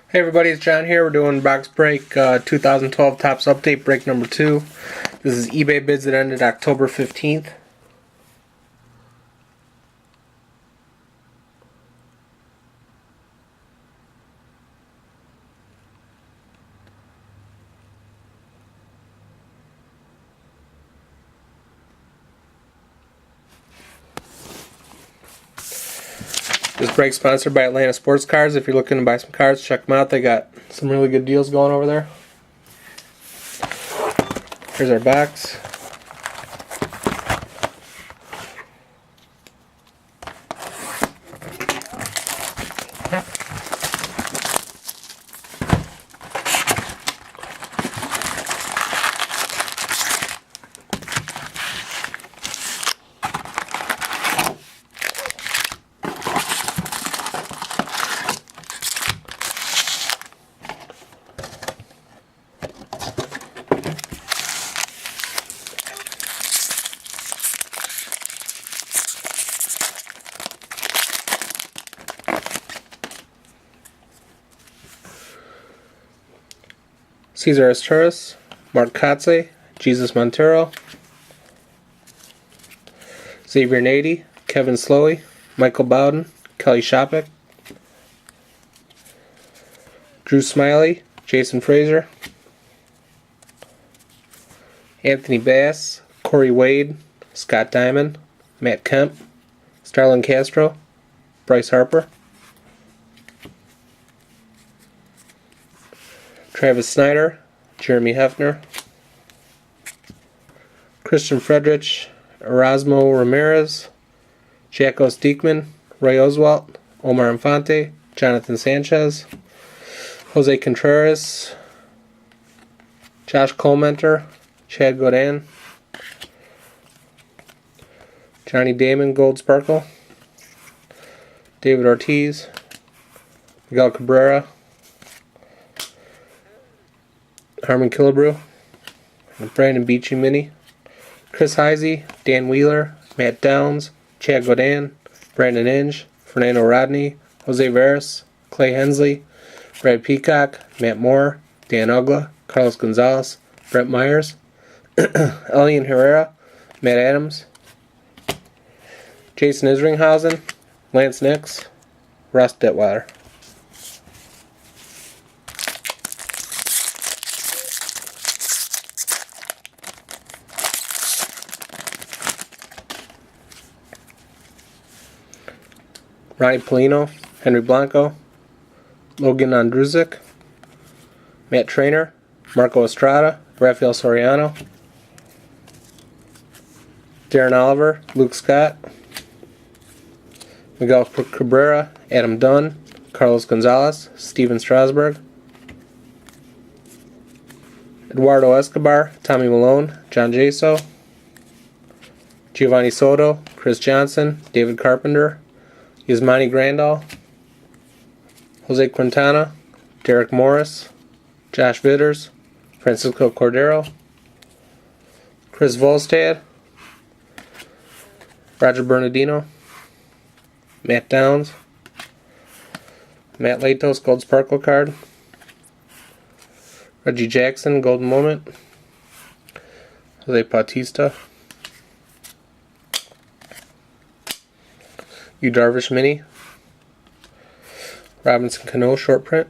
Hey everybody, it's John here. We're doing box break 2012 Topps Update, break number 2. This is eBay bids that ended October 15th. This break sponsored by Atlanta Sports Cards. If you're looking to buy some cards, check them out. They got some really good deals going over there. Here's our box. Cesar Asturis, Mark Kotsay, Jesus Montero, Xavier Nady, Kevin Slowey, Michael Bowden, Kelly Shopik, Drew Smiley, Jason Frazier, Anthony Bass, Corey Wade, Scott Diamond, Matt Kemp, Starlin Castro, Bryce Harper, Travis Snyder, Jeremy Hefner, Christian Friedrich, Erasmo Ramirez, Jacos Diekman, Roy Oswalt, Omar Infante, Jonathan Sanchez, Jose Contreras, Josh Colmenter, Chad Godin, Johnny Damon Gold Sparkle, David Ortiz, Miguel Cabrera, Harmon Killebrew, Brandon Beachy Mini, Chris Heisey, Dan Wheeler, Matt Downs, Chad Godin, Brandon Inge, Fernando Rodney, Jose Veras, Clay Hensley, Brad Peacock, Matt Moore, Dan Ugla, Carlos Gonzalez, Brett Myers, Elian Herrera, Matt Adams, Jason Isringhausen, Lance Nix, Ross Detweiler. Ronnie Polino, Henry Blanco, Logan Ondrusek, Matt Trainer, Marco Estrada, Rafael Soriano, Darren Oliver, Luke Scott, Miguel Cabrera, Adam Dunn, Carlos Gonzalez, Steven Strasburg, Eduardo Escobar, Tommy Malone, John Jaso, Giovanni Soto, Chris Johnson, David Carpenter, Yasmani Grandal, Jose Quintana, Derek Morris, Josh Vitters, Francisco Cordero, Chris Volstad, Roger Bernardino, Matt Downs, Matt Latos Gold Sparkle card, Reggie Jackson Golden Moment, Jose Bautista, Yu Darvish Mini, Robinson Cano Short Print,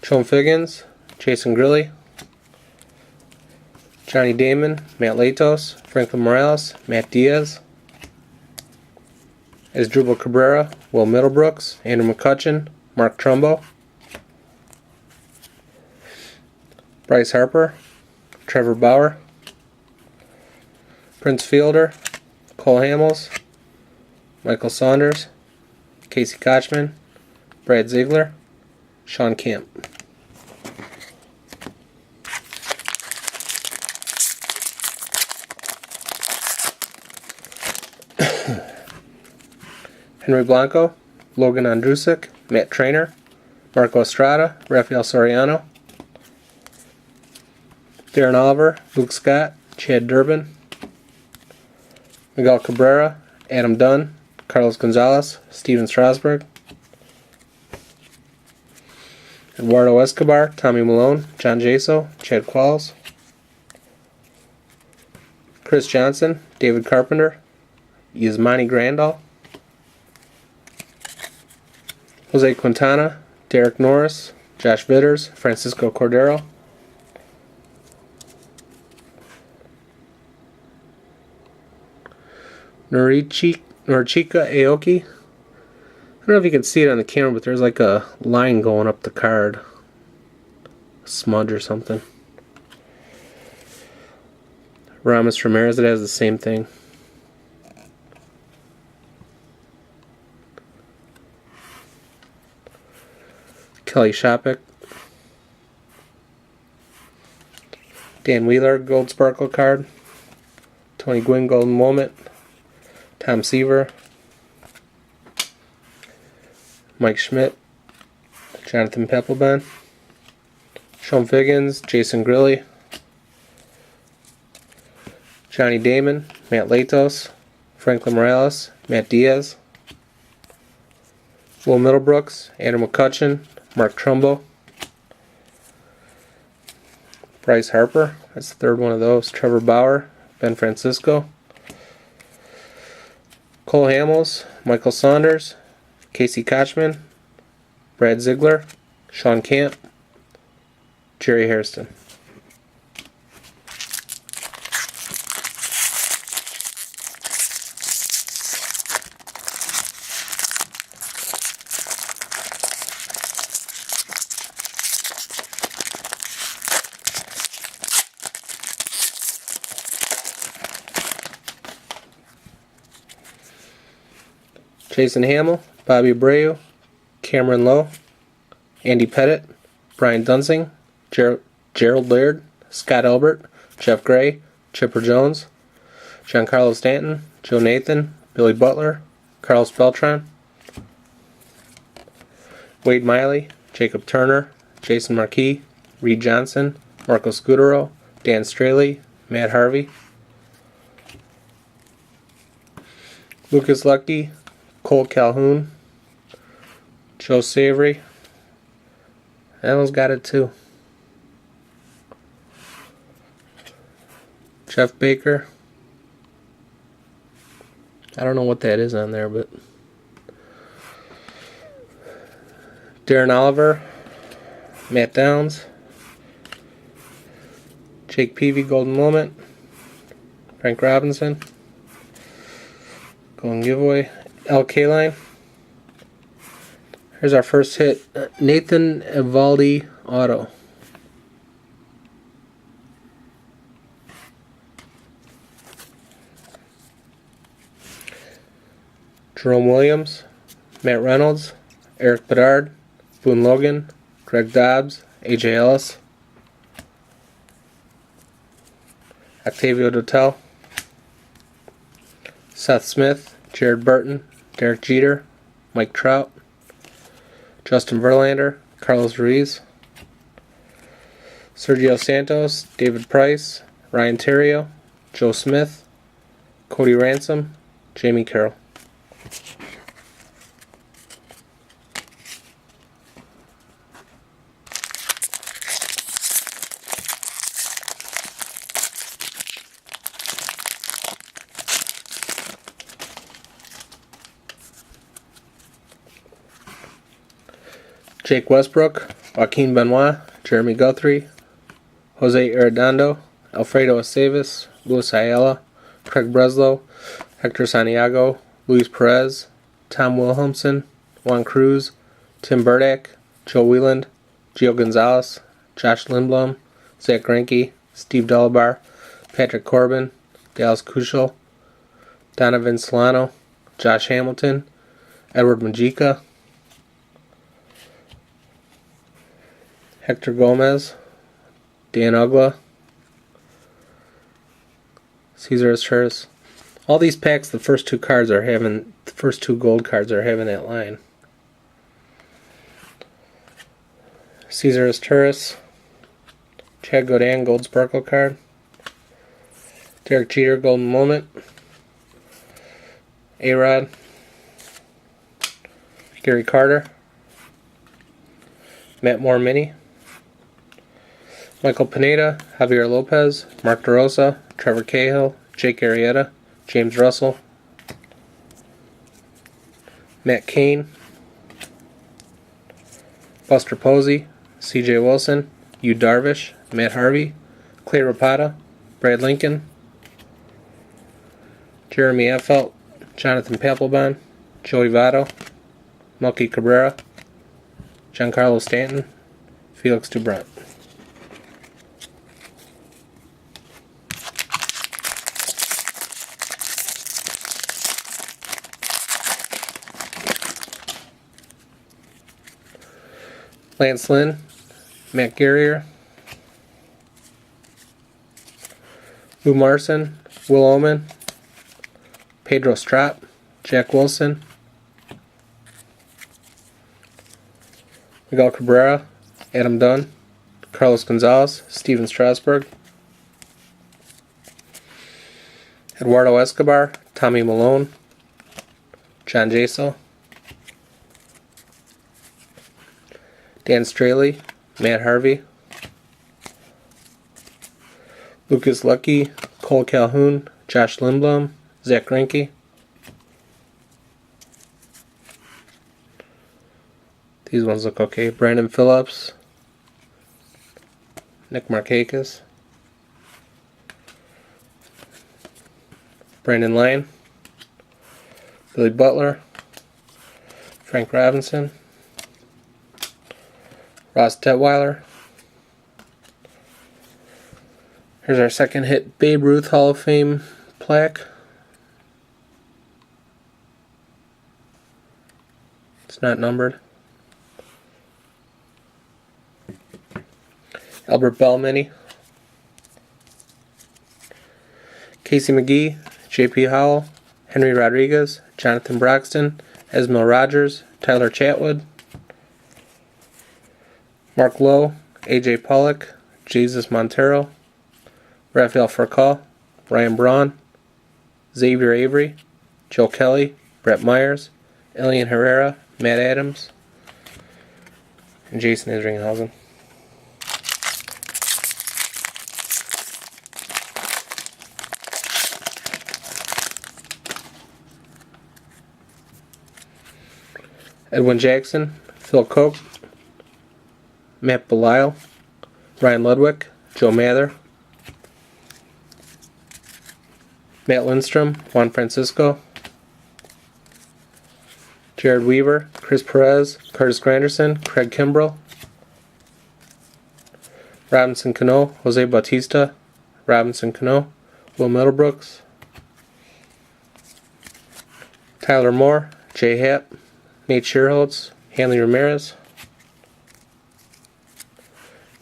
Chone Figgins, Jason Grilli, Johnny Damon, Matt Latos, Franklin Morales, Matt Diaz, Asdrubal Cabrera, Will Middlebrooks, Andrew McCutchen, Mark Trumbo, Bryce Harper, Trevor Bauer, Prince Fielder, Cole Hamels, Michael Saunders, Casey Kochman, Brad Ziegler, Sean Kemp. Henry Blanco, Logan Ondrusek, Matt Trainer, Marco Estrada, Rafael Soriano, Darren Oliver, Luke Scott, Chad Durbin, Miguel Cabrera, Adam Dunn, Carlos Gonzalez, Steven Strasburg, Eduardo Escobar, Tommy Malone, John Jaso, Chad Qualls. Chris Johnson, David Carpenter, Yasmani Grandal. Jose Quintana, Derek Norris, Josh Vitters, Francisco Cordero. Norichika Aoki. I don't know if you can see it on the camera, but there's like a line going up the card. A smudge or something. Ramos Ramirez, it has the same thing. Kelly Shopik. Dan Wheeler, Gold Sparkle card. Tony Gwynn, Golden Moment. Tom Seaver. Mike Schmidt. Jonathan Peppelben. Sean Figgins, Jason Grilly. Johnny Damon, Matt Latos. Franklin Morales, Matt Diaz. Will Middlebrooks, Andrew McCutcheon, Mark Trumbo. Bryce Harper, that's the third one of those. Trevor Bauer, Ben Francisco. Cole Hamels, Michael Saunders, Casey Kochman, Brad Ziegler, Sean Camp, Jerry Hairston. Jason Hamill, Bobby Abreu, Cameron Lowe, Andy Pettit, Brian Dunsing, Gerald Laird, Scott Albert, Jeff Gray, Chipper Jones, Giancarlo Stanton, Joe Nathan, Billy Butler, Carlos Beltran, Wade Miley, Jacob Turner, Jason Marquis, Reed Johnson, Marco Scudero, Dan Straley, Matt Harvey, Lucas Lucky, Cole Calhoun, Joe Savory. That one's got it too. Jeff Baker. I don't know what that is on there, but Darren Oliver, Matt Downs, Jake Peavy, Golden Moment, Frank Robinson, Golden Giveaway, L. Kaline. Here's our first hit, Nathan Eovaldi Auto. Jerome Williams, Matt Reynolds, Eric Bedard, Boone Logan, Greg Dobbs, AJ Ellis, Octavio Dotel, Seth Smith, Jared Burton, Derek Jeter, Mike Trout, Justin Verlander, Carlos Ruiz, Sergio Santos, David Price, Ryan Theriot, Joe Smith, Cody Ransom, Jamie Carroll. Jake Westbrook, Joaquin Benoit, Jeremy Guthrie, Jose Arredondo, Alfredo Aceves, Luis Ayala, Craig Breslow, Hector Santiago, Luis Perez, Tom Wilhelmsen, Juan Cruz, Tim Burdack, Joe Wieland, Gio Gonzalez, Josh Lindblom, Zach Greinke, Steve Delabar, Patrick Corbin, Dallas Keuchel, Donovan Solano, Josh Hamilton, Edward Mujica, Hector Gomez, Dan Ugla, Cesar Estrellas. All these packs, the first two gold cards are having that line. Cesar Estrellas, Chad Godin, Gold Sparkle card. Derek Jeter, Golden Moment. A-Rod. Gary Carter. Matt Moore Mini. Michael Pineda, Javier Lopez, Mark DeRosa, Trevor Cahill, Jake Arrieta, James Russell, Matt Cain, Buster Posey, CJ Wilson, Yu Darvish, Matt Harvey, Clay Rapata, Brad Lincoln, Jeremy Affeldt, Jonathan Papelbon, Joey Votto, Melky Cabrera, Giancarlo Stanton, Felix DeBrunt. Lance Lynn, Matt Guerrier, Lou Marson, Will Oman, Pedro Strop, Jack Wilson, Miguel Cabrera, Adam Dunn, Carlos Gonzalez, Steven Strasburg, Eduardo Escobar, Tommy Malone, John Jaso, Dan Straley, Matt Harvey, Lucas Lucky, Cole Calhoun, Josh Lindblom, Zach Greinke. These ones look okay. Brandon Phillips, Nick Markakis, Brandon Lyon, Billy Butler, Frank Robinson, Ross Detweiler. Here's our second hit Babe Ruth Hall of Fame plaque. It's not numbered. Albert Bell Mini. Casey McGee, J.P. Howell, Henry Rodriguez, Jonathan Broxton, Esmil Rogers, Tyler Chatwood, Mark Lowe, A.J. Pollock, Jesus Montero, Rafael Furcal, Ryan Braun, Xavier Avery, Joe Kelly, Brett Myers, Elian Herrera, Matt Adams, and Jason Isringhausen. Edwin Jackson, Phil Koch, Matt Belisle, Ryan Ludwig, Joe Mather, Matt Lindstrom, Juan Francisco, Jared Weaver, Chris Perez, Curtis Granderson, Craig Kimbrell, Robinson Cano, Jose Bautista, Robinson Cano, Will Middlebrooks, Tyler Moore, Jay Happ, Nate Scherholtz, Hanley Ramirez,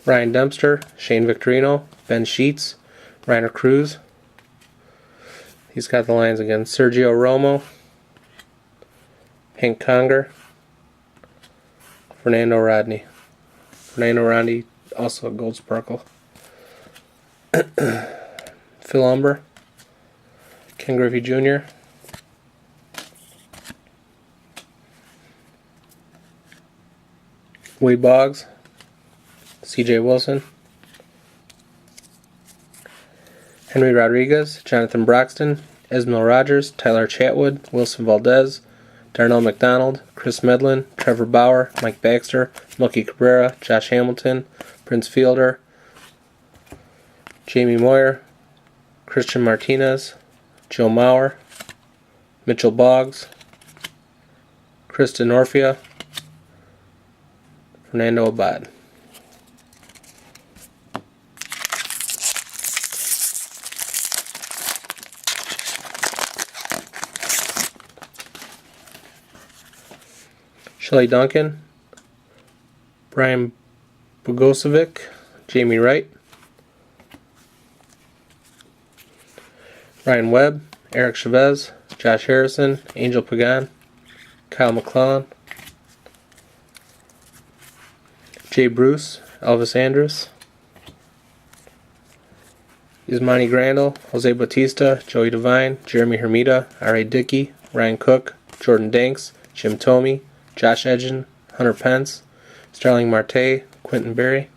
Ryan Dempster, Shane Victorino, Ben Sheets, Reiner Cruz. He's got the lines again. Sergio Romo, Hank Conger, Fernando Rodney. Fernando Rodney, also a gold sparkle. Phil Humber, Ken Griffey Jr., Wade Boggs, CJ Wilson, Henry Rodriguez, Jonathan Broxton, Esmil Rogers, Tyler Chatwood, Wilson Valdez, Darnell McDonald, Chris Medlin, Trevor Bauer, Mike Baxter, Melky Cabrera, Josh Hamilton, Prince Fielder, Jamie Moyer, Christian Martinez, Joe Mauer, Mitchell Boggs, Krista Norfia, Fernando Abad. Shelley Duncan, Brian Bogosevic, Jamie Wright, Ryan Webb, Eric Chavez, Josh Harrison, Angel Pagan, Kyle McClellan, Jay Bruce, Elvis Andrus, Yasmani Grandal, Jose Bautista, Joey Devine, Jeremy Hermida, R.A. Dickey, Ryan Cook, Jordan Danks, Jim Thome, Josh Edgen, Hunter Pence, Starling Marte, Quentin Berry.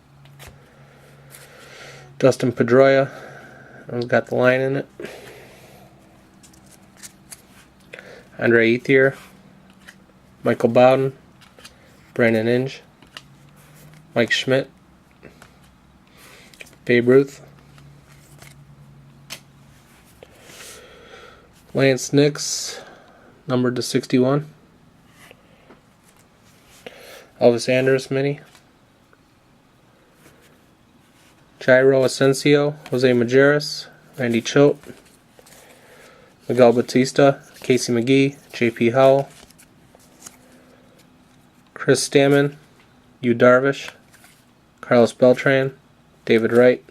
Dustin Pedroia, it's got the line in it. Andre Ethier, Michael Bowden, Brandon Inge, Mike Schmidt, Babe Ruth, Lance Nix, numbered to 61, Elvis Andrus mini, Jairo Asensio, Jose Majerus, Randy Choate, Miguel Batista, Casey McGee, J.P. Howell, Chris Stammen, Yu Darvish, Carlos Beltran, David Wright,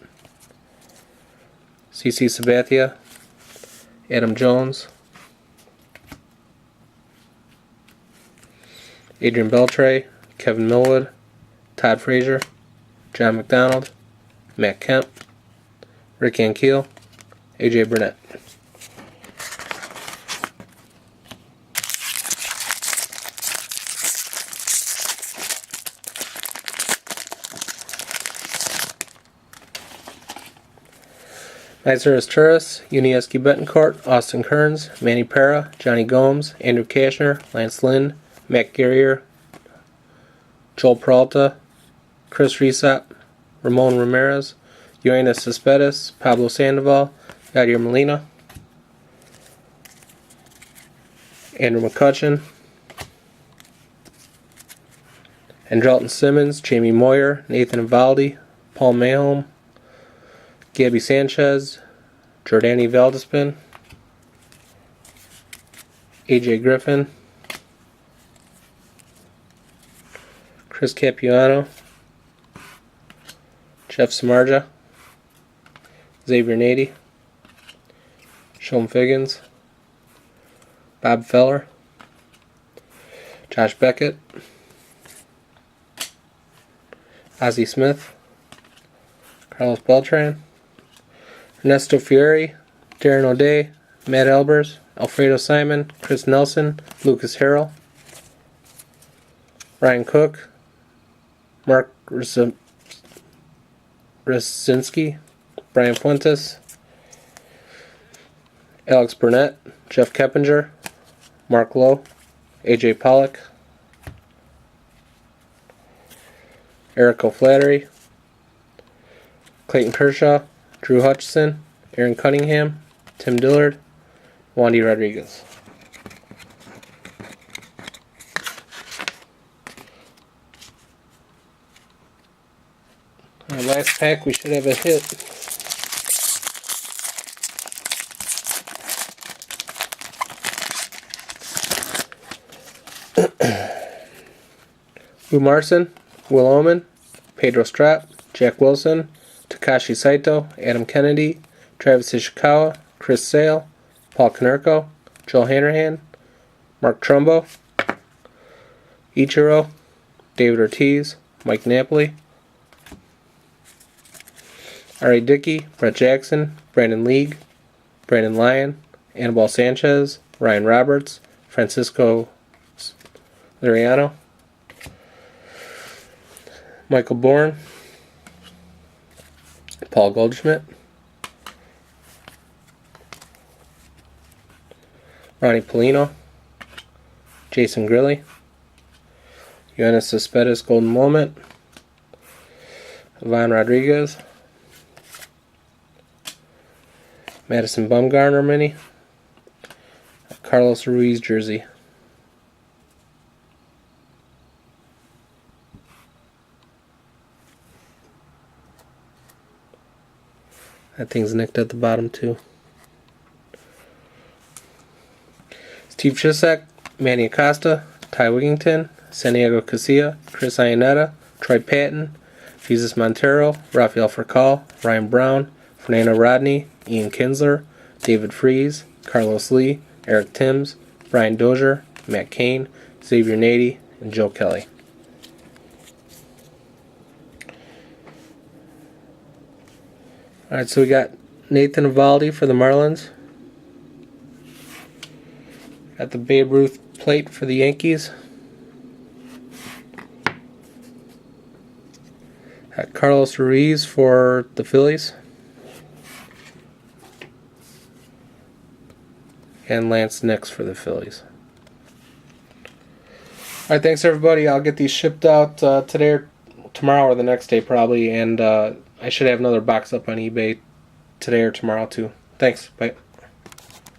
CC Sabathia, Adam Jones, Adrian Beltre, Kevin Millwood, Todd Frazier, John McDonald, Matt Kemp, Rick Ankiel, AJ Burnett. Niceris Turris, Yuniesky Betancourt, Austin Kearns, Manny Parra, Johnny Gomes, Andrew Kashner, Lance Lynn, Matt Guerrier, Joel Peralta, Chris Resop, Ramon Ramirez, Yoenis Cespedes, Pablo Sandoval, Yadier Molina, Andrew McCutcheon, Andrelton Simmons, Jamie Moyer, Nathan Eovaldi, Paul Mayholm, Gabby Sanchez, Jordany Valdespin, AJ Griffin, Chris Capuano, Jeff Samardzija, Xavier Nady, Shom Figgins, Bob Feller, Josh Beckett, Ozzie Smith, Carlos Beltran, Ernesto Fieri, Darren O'Day, Matt Albers, Alfredo Simon, Chris Nelson, Lucas Harrell, Ryan Cook, Mark Raczynski, Brian Fuentes, Alex Burnett, Jeff Keppinger, Mark Lowe, AJ Pollock, Eric O'Flaherty, Clayton Kershaw, Drew Hutchison, Aaron Cunningham, Tim Dillard, Wandy Rodriguez. Our last pack, we should have a hit. Lou Marson, Will Oman, Pedro Strop, Jack Wilson, Takashi Saito, Adam Kennedy, Travis Ishikawa, Chris Sale, Paul Konerko, Joel Hanrahan, Mark Trumbo, Ichiro, David Ortiz, Mike Napoli, R.A. Dickey, Brett Jackson, Brandon League, Brandon Lyon, Anibal Sanchez, Ryan Roberts, Francisco Liriano, Michael Bourne, Paul Goldschmidt, Ronnie Polino, Jason Grilly, Yoenis Cespedes Golden Moment, Ivan Rodriguez, Madison Bumgarner mini, Carlos Ruiz jersey. That thing's nicked at the bottom too. Steve Chisak, Manny Acosta, Ty Wigington, Santiago Casilla, Chris Iannetta, Troy Patton, Jesus Montero, Rafael Furcal, Ryan Brown, Fernando Rodney, Ian Kinsler, David Freese, Carlos Lee, Eric Timms, Brian Dozier, Matt Cain, Xavier Nady, and Joe Kelly. Alright, so we got Nathan Eovaldi for the Marlins. Got the Babe Ruth plate for the Yankees. Got Carlos Ruiz for the Phillies. And Lance Nix for the Phillies. Alright, thanks everybody. I'll get these shipped out today or tomorrow or the next day probably. And I should have another box up on eBay today or tomorrow too. Thanks. Bye.